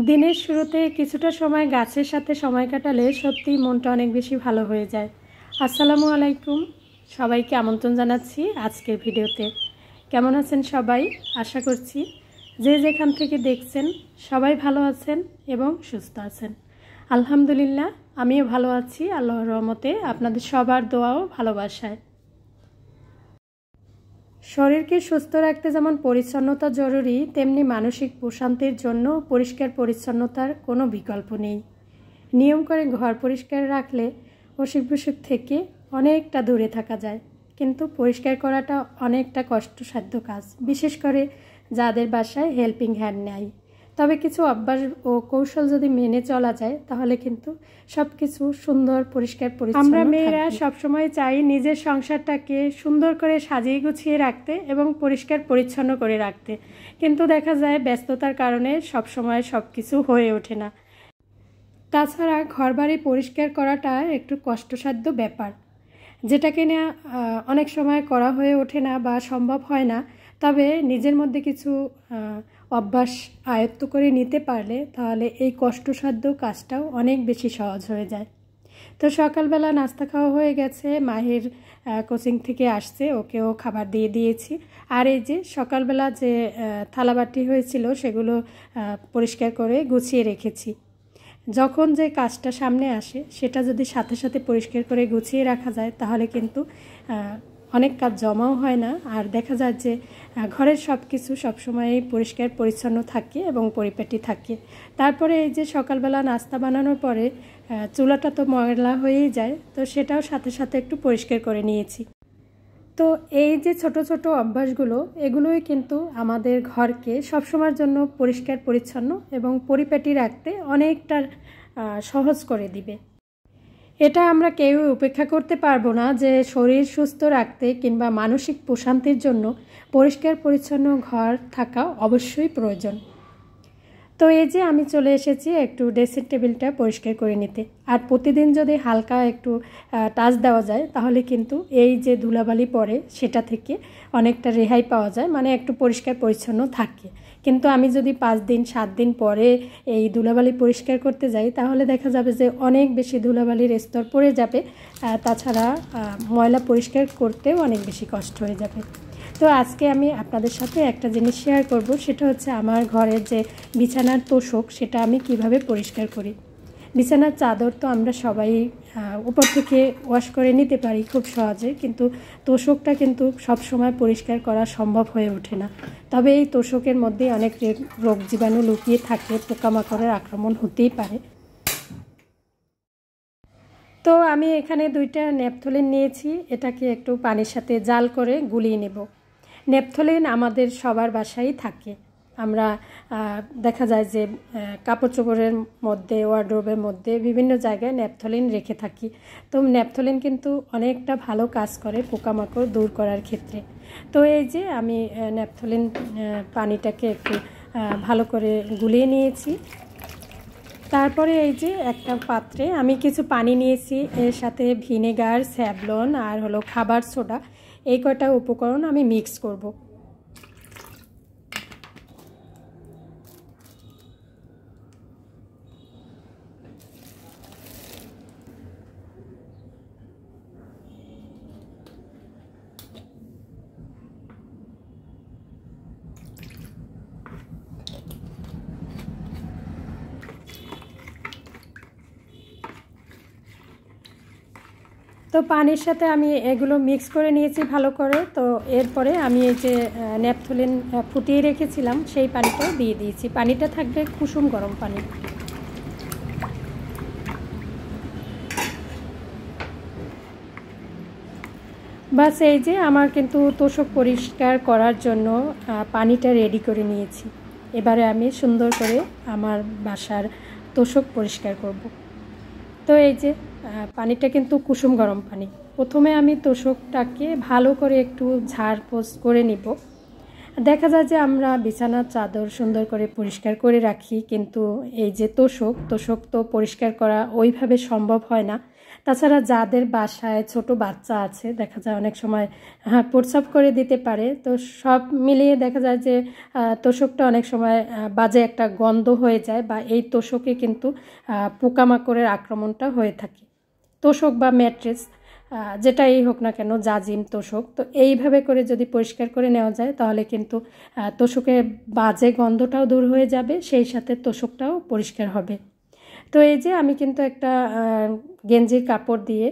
দিনের শুরুতে কিছুটা সময় গাছের সাথে সময় কাটালে সত্যিই মনটা অনেক বেশি ভালো হয়ে যায়। আসসালামু আলাইকুম, সবাইকে আমন্ত্রণ জানাচ্ছি আজকের ভিডিওতে। কেমন আছেন সবাই? আশা করছি যে যেখান থেকে দেখছেন সবাই ভালো আছেন এবং সুস্থ আছেন। আলহামদুলিল্লাহ, আমিও ভালো আছি আল্লাহর রহমতে, আপনাদের সবার দোয়া ও ভালোবাসায়। শরীরকে সুস্থ রাখতে যেমন পরিচ্ছন্নতা জরুরি, তেমনি মানসিক প্রশান্তির জন্য পরিষ্কার পরিচ্ছন্নতার কোনো বিকল্প নেই। নিয়ম করে ঘর পরিষ্কার রাখলে অসুখ বিসুখ থেকে অনেকটা দূরে থাকা যায়, কিন্তু পরিষ্কার করাটা অনেকটা কষ্টসাধ্য কাজ, বিশেষ করে যাদের বাসায় হেল্পিং হ্যান্ড নেই। তবে কিছু অভ্যাস ও কৌশল যদি মেনে চলা যায় তাহলে কিন্তু সব কিছু সুন্দর পরিষ্কার পরিচ্ছন্ন। আমরা মেয়েরা সবসময় চাই নিজের সংসারটাকে সুন্দর করে সাজিয়ে গুছিয়ে রাখতে এবং পরিষ্কার পরিচ্ছন্ন করে রাখতে, কিন্তু দেখা যায় ব্যস্ততার কারণে সবসময় সব কিছু হয়ে ওঠে না। তাছাড়া ঘরবাড়ি পরিষ্কার করাটা একটু কষ্টসাধ্য ব্যাপার, যেটাকে নিয়ে অনেক সময় করা হয়ে ওঠে না বা সম্ভব হয় না। তবে নিজের মধ্যে কিছু অভ্যাস আয়ত্ত করে নিতে পারলে তাহলে এই কষ্টসাধ্য কাজটাও অনেক বেশি সহজ হয়ে যায়। তো সকালবেলা নাস্তা খাওয়া হয়ে গেছে, মাহির কোচিং থেকে আসছে, ওকেও খাবার দিয়ে দিয়েছি। আর এই যে সকালবেলা যে থালাবাটি হয়েছিল সেগুলো পরিষ্কার করে গুছিয়ে রেখেছি। যখন যে কাজটা সামনে আসে সেটা যদি সাথে সাথে পরিষ্কার করে গুছিয়ে রাখা যায় তাহলে কিন্তু অনেক কাজ জমাও হয় না, আর দেখা যায় যে ঘরের সব কিছু সবসময়ই পরিষ্কার পরিচ্ছন্ন থাকে এবং পরিপাটি থাকে। তারপরে এই যে সকালবেলা নাস্তা বানানোর পরে চুলাটা তো ময়লা হয়েই যায়, তো সেটাও সাথে সাথে একটু পরিষ্কার করে নিয়েছি। তো এই যে ছোট ছোট অভ্যাসগুলো, এগুলোই কিন্তু আমাদের ঘরকে সবসময়ের জন্য পরিষ্কার পরিচ্ছন্ন এবং পরিপাটি রাখতে অনেকটা সহজ করে দিবে। এটা আমরা কেউ উপেক্ষা করতে পারবো না যে শরীর সুস্থ রাখতে কিংবা মানসিক প্রশান্তির জন্য পরিষ্কার পরিচ্ছন্ন ঘর থাকা অবশ্যই প্রয়োজন। তো এই যে আমি চলে এসেছি একটু ড্রেসিং টেবিলটা পরিষ্কার করে নিতে। আর প্রতিদিন যদি হালকা একটু টাচ দেওয়া যায় তাহলে কিন্তু এই যে ধুলাবালি পড়ে সেটা থেকে অনেকটা রেহাই পাওয়া যায়, মানে একটু পরিষ্কার পরিচ্ছন্ন থাকে। কিন্তু আমি যদি 5 দিন 7 দিন পরে এই ধুলাবালি পরিষ্কার করতে যাই তাহলে দেখা যাবে যে অনেক বেশি ধুলাবালির স্তর পড়ে যাবে, তাছাড়া ময়লা পরিষ্কার করতেও অনেক বেশি কষ্ট হয়ে যাবে। তো আজকে আমি আপনাদের সাথে একটা জিনিস শেয়ার করব, সেটা হচ্ছে আমার ঘরের যে বিছানার তোষক সেটা আমি কিভাবে পরিষ্কার করি। বিছানার চাদর তো আমরা সবাই উপর থেকে ওয়াশ করে নিতে পারি খুব সহজে, কিন্তু তোষকটা কিন্তু সব সময় পরিষ্কার করা সম্ভব হয়ে ওঠে না। তবে এই তোষকের মধ্যে অনেক রোগ জীবাণু লুকিয়ে থাকে, পোকামাকড়ের আক্রমণ হতেই পারে। তো আমি এখানে 2টা ন্যাপথলিন নিয়েছি, এটাকে একটু পানির সাথে জাল করে গুলিয়ে নেব। ন্যাপথলিন আমাদের সবার বাসায় থাকে। আমরা দেখা যায় যে কাপড় চোপড়ের মধ্যে, ওয়ার্ডরোবের মধ্যে বিভিন্ন জায়গায় ন্যাপথলিন রেখে থাকি। তো ন্যাপথলিন কিন্তু অনেকটা ভালো কাজ করে পোকামাকড় দূর করার ক্ষেত্রে। তো এই যে আমি ন্যাপথলিন পানিটাকে একটু ভালো করে গুলিয়ে নিয়েছি। তারপরে এই যে একটা পাত্রে আমি কিছু পানি নিয়েছি, এর সাথে ভিনেগার, স্যাভলন আর হলো খাবার সোডা, এই কয়টা উপকরণ আমি মিক্স করব। তো পানির সাথে আমি এগুলো মিক্স করে নিয়েছি ভালো করে। তো এরপরে আমি এই যে ন্যাপথলিন ফুটিয়ে রেখেছিলাম সেই পানিটাও দিয়ে দিয়েছি। পানিটা থাকবে কুসুম গরম পানি। বাস এই যে আমার কিন্তু তোষক পরিষ্কার করার জন্য পানিটা রেডি করে নিয়েছি। এবারে আমি সুন্দর করে আমার বাসার তোষক পরিষ্কার করব। তো এই যে পানিটা কিন্তু কুসুম গরম পানি। প্রথমে আমি তোষকটাকে ভালো করে একটু ঝাড়পোছ করে নিব। দেখা যায় যে আমরা বিছানার চাদর সুন্দর করে পরিষ্কার করে রাখি, কিন্তু এই যে তোষক তো পরিষ্কার করা ওইভাবে সম্ভব হয় না। তাছাড়া যাদের বাসায় ছোট বাচ্চা আছে দেখা যায় অনেক সময় প্রস্রাব করে দিতে পারে, তো সব মিলিয়ে দেখা যায় যে তোশকটা অনেক সময় বাজে একটা গন্ধ হয়ে যায় বা এই তোশকে কিন্তু পোকামাকড়ের আক্রমণটা হয়ে থাকে। তোশক বা ম্যাট্রেস যেটাই হোক না কেন, জাজিম, তোশক, তো এইভাবে করে যদি পরিষ্কার করে নেওয়া যায় তাহলে কিন্তু তোশকের বাজে গন্ধটাও দূর হয়ে যাবে, সেই সাথে তোশকটাও পরিষ্কার হবে। তো এই যে আমি কিন্তু একটা গেঞ্জির কাপড় দিয়ে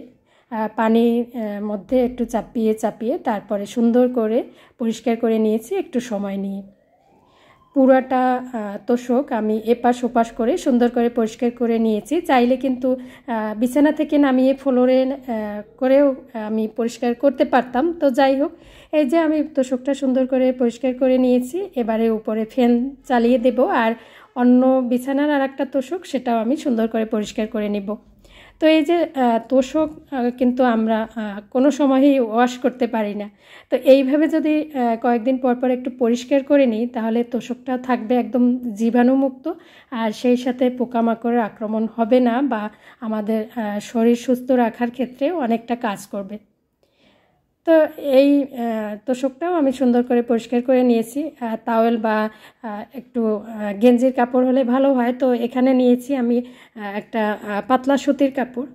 পানির মধ্যে একটু চাপিয়ে চাপিয়ে তারপরে সুন্দর করে পরিষ্কার করে নিয়েছি একটু সময় নিয়ে। পুরাটা তোশক আমি এপাশ ওপাশ করে সুন্দর করে পরিষ্কার করে নিয়েছি। চাইলে কিন্তু বিছানা থেকে নামিয়ে ফ্লোরে করেও আমি পরিষ্কার করতে পারতাম, তো যাই হোক, এই যে আমি তোশকটা সুন্দর করে পরিষ্কার করে নিয়েছি। এবারে উপরে ফ্যান চালিয়ে দেব আর অন্য বিছানার আর একটা তোশক সেটাও আমি সুন্দর করে পরিষ্কার করে নেব। তো এই যে তোশক কিন্তু আমরা কোনো সময়ই ওয়াশ করতে পারি না, তো এইভাবে যদি কয়েকদিন পর পর একটু পরিষ্কার করে নিই তাহলে তোশকটা থাকবে একদম জীবাণুমুক্ত, আর সেই সাথে পোকামাকড়ের আক্রমণ হবে না বা আমাদের শরীর সুস্থ রাখার ক্ষেত্রে অনেকটা কাজ করবে। তো এই তোশকটাও আমি সুন্দর করে পরিষ্কার করে নিয়েছি। তাওয়েল বা একটু গেঞ্জির কাপড় হলে ভালো হয়, তো এখানে নিয়েছি আমি একটা পাতলা সুতির কাপড়।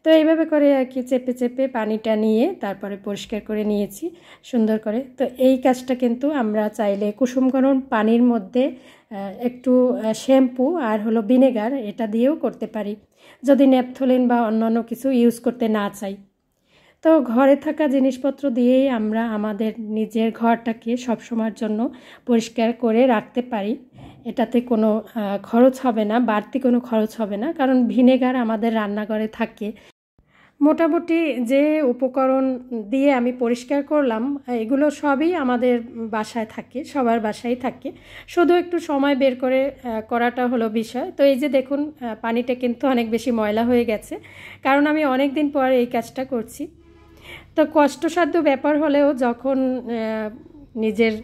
তো এইভাবে করে আর কি চেপে চেপে পানিটা নিয়ে তারপরে পরিষ্কার করে নিয়েছি সুন্দর করে। তো এই কাজটা কিন্তু আমরা চাইলে কুসুম গরম পানির মধ্যে একটু শ্যাম্পু আর হলো ভিনেগার এটা দিয়েও করতে পারি, যদি ন্যাপথলিন বা অন্যান্য কিছু ইউজ করতে না চাই। তো ঘরে থাকা জিনিসপত্র দিয়েই আমরা আমাদের নিজের ঘরটাকে সবসময়ের জন্য পরিষ্কার করে রাখতে পারি। এটাতে কোনো খরচ হবে না, বাড়তি কোনো খরচ হবে না, কারণ ভিনেগার আমাদের রান্নাঘরে থাকে। মোটামুটি যে উপকরণ দিয়ে আমি পরিষ্কার করলাম এগুলো সবই আমাদের বাসায় থাকে, সবার বাসায় থাকে, শুধু একটু সময় বের করে করাটা হলো বিষয়। তো এই যে দেখুন পানিটা কিন্তু অনেক বেশি ময়লা হয়ে গেছে, কারণ আমি অনেক দিন পর এই কাজটা করছি। তো কষ্টসাধ্য ব্যাপার হলেও যখন নিজের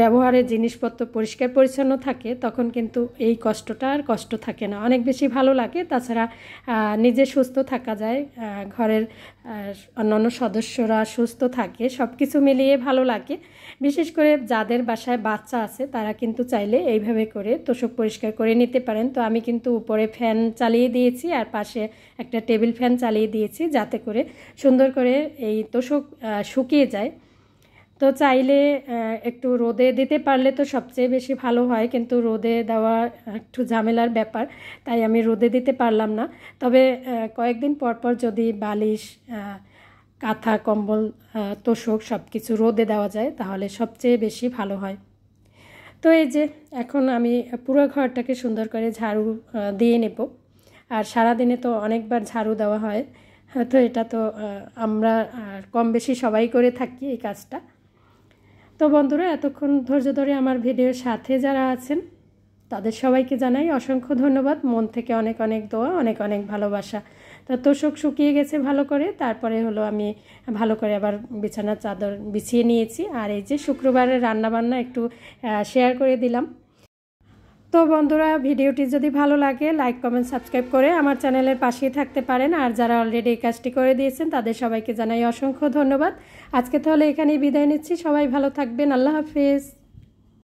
ব্যবহারের জিনিসপত্র পরিষ্কার পরিচ্ছন্ন থাকে তখন কিন্তু এই কষ্টটা আর কষ্ট থাকে না, অনেক বেশি ভালো লাগে। তাছাড়া নিজে সুস্থ থাকা যায়, ঘরের অন্যান্য সদস্যরা সুস্থ থাকে, সব কিছু মিলিয়ে ভালো লাগে। বিশেষ করে যাদের বাসায় বাচ্চা আছে তারা কিন্তু চাইলে এইভাবে করে তোশক পরিষ্কার করে নিতে পারেন। তো আমি কিন্তু উপরে ফ্যান চালিয়ে দিয়েছি আর পাশে একটা টেবিল ফ্যান চালিয়ে দিয়েছি যাতে করে সুন্দর করে এই তোশক শুকিয়ে যায়। তো চাইলে একটু রোদে দিতে পারলে তো সবচেয়ে বেশি ভালো হয়, কিন্তু রোদে দেওয়া একটু ঝামেলার ব্যাপার, তাই আমি রোদে দিতে পারলাম না। তবে কয়েকদিন পর পর যদি বালিশ, কাঁথা, কম্বল, তোশক সব কিছু রোদে দেওয়া যায় তাহলে সবচেয়ে বেশি ভালো হয়। তো এই যে এখন আমি পুরো ঘরটাকে সুন্দর করে ঝাড়ু দিয়ে নেব, আর সারাদিনে তো অনেকবার ঝাড়ু দেওয়া হয়, তো এটা তো আমরা কম বেশি সবাই করে থাকি এই কাজটা। তো বন্ধুরা এতক্ষণ ধৈর্য ধরে আমার ভিডিওর সাথে যারা আছেন তাদের সবাইকে জানাই অসংখ্য ধন্যবাদ, মন থেকে অনেক অনেক দোয়া, অনেক অনেক ভালোবাসা। তো তোশক শুকিয়ে গেছে ভালো করে, তারপরে হলো আমি ভালো করে আবার বিছানার চাদর বিছিয়ে নিয়েছি। আর এই যে শুক্রবারের রান্নাবান্না একটু শেয়ার করে দিলাম। তো বন্ধুরা ভিডিওটি যদি ভালো লাগে লাইক, কমেন্ট, সাবস্ক্রাইব করে আমার চ্যানেলের পাশেই থাকতে পারেন। আর যারা অলরেডি এই কাজটি করে দিয়েছেন তাদের সবাইকে জানাই অসংখ্য ধন্যবাদ। আজকে তাহলে এখানেই বিদায় নিচ্ছি, সবাই ভালো থাকবেন, আল্লাহ হাফেজ।